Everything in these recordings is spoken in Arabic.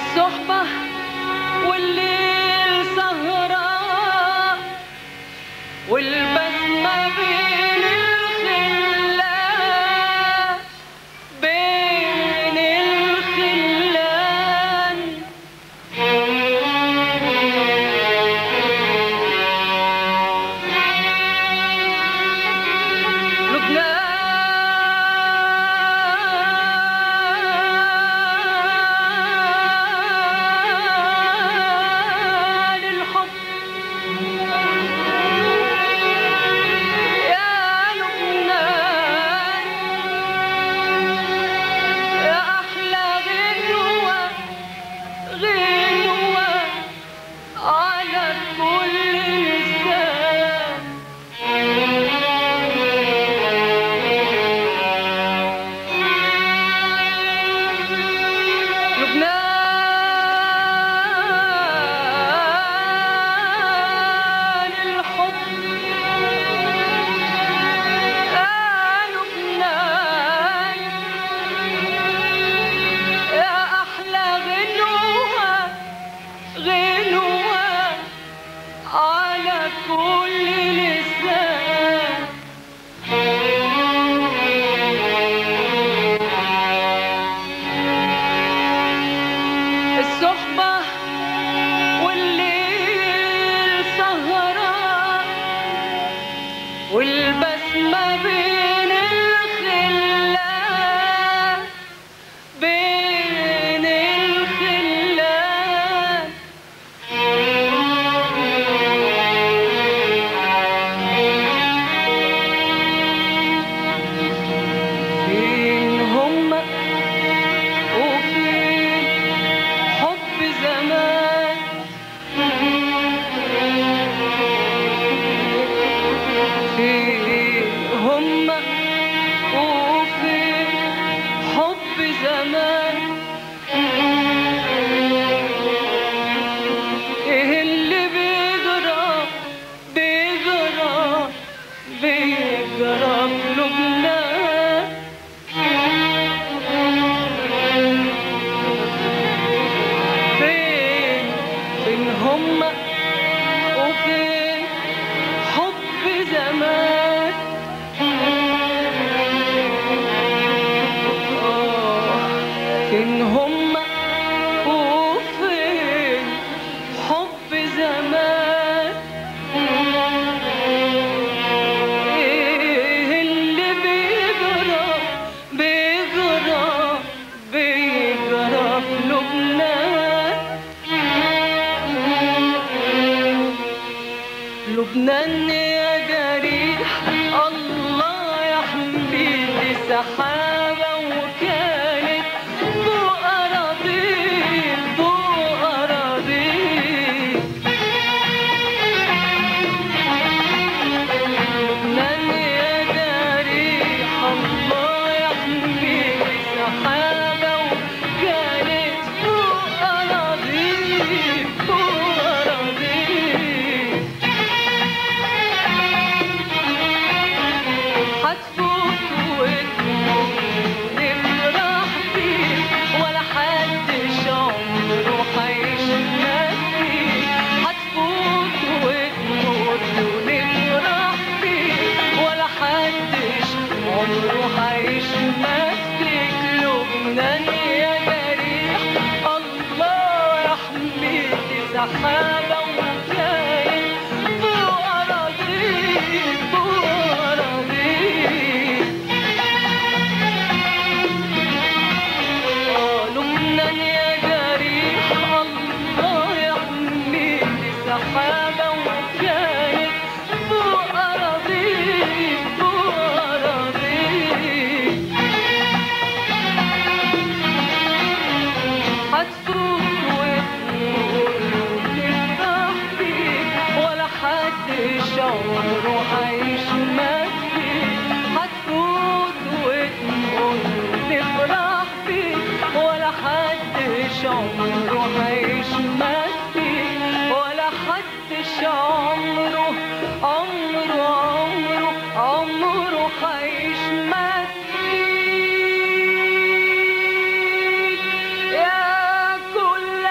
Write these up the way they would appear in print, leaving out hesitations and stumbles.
الصحبة والليل سهران والبسمة بين الخلان بين الخلان والبسمة بين الخلان بين الخلان فين هما وفين حب زمان فين هما وفين حب زمان ايه اللي بيجرى بيجرى بيجرى قلوبنا فين فين هما وفين حب زمان فين هما وفين حب زمان ايه اللي بيجرى بيجرى بيجرى قلوبنا لبنان يا جريح الله يحميكي سحابة وكانت فوق أراضيك فوق أراضيك لبنان يا جريح الله يحميكي سحابة وكانت فوق أراضيك فوق أراضيك هتفوت وتموت نفرح بيك ولا حدش عمره هيشمت فيك هتفوت وتموت ونفرح بيك ولا حدش عمره هيشمت فيك لبنان يا جريح الله يحميكي سحابة وكانت فوق أراضيك فوق أراضيك لبنان يا جريح الله يحميكي سحابة وكانت فوق أراضيك فوق أراضيك هتفوت وتموت وتفرح بيك ولا حدش عمره هيشمت فيك هتفوت وتموت وتفرح بيك ولا حدش عمره هيشمت فيك ولا حدش عمره عمره عمره عمره هيشمت فيك يا كل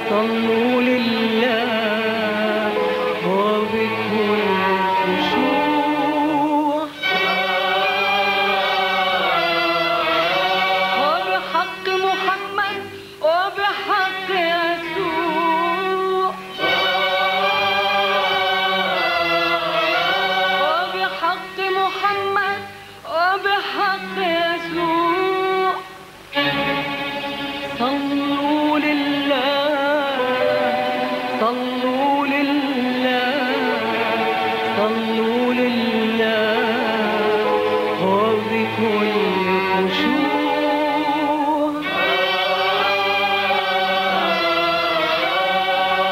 صلوا لله وبكل خشوع وبحق محمد وبحق يسوع وبحق محمد وبحق يسوع صلوا لله صلوا لله صلوا لله وبكل خشوع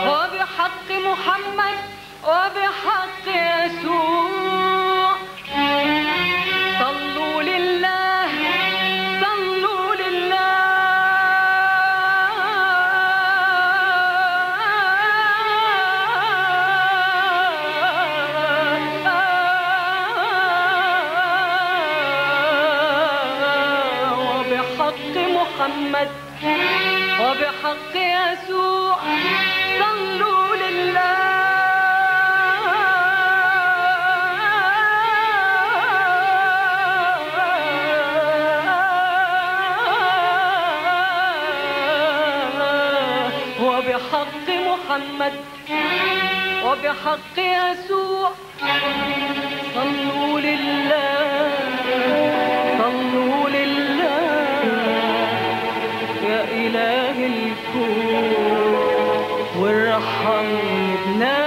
وبحق محمد وبحق يسوع صلوا لله صلوا لله وبحق محمد وبحق يسوع صلوا لله وبحق محمد وبحق يسوع صلوا لله صلوا لله يا إله الكون وارحم ابننا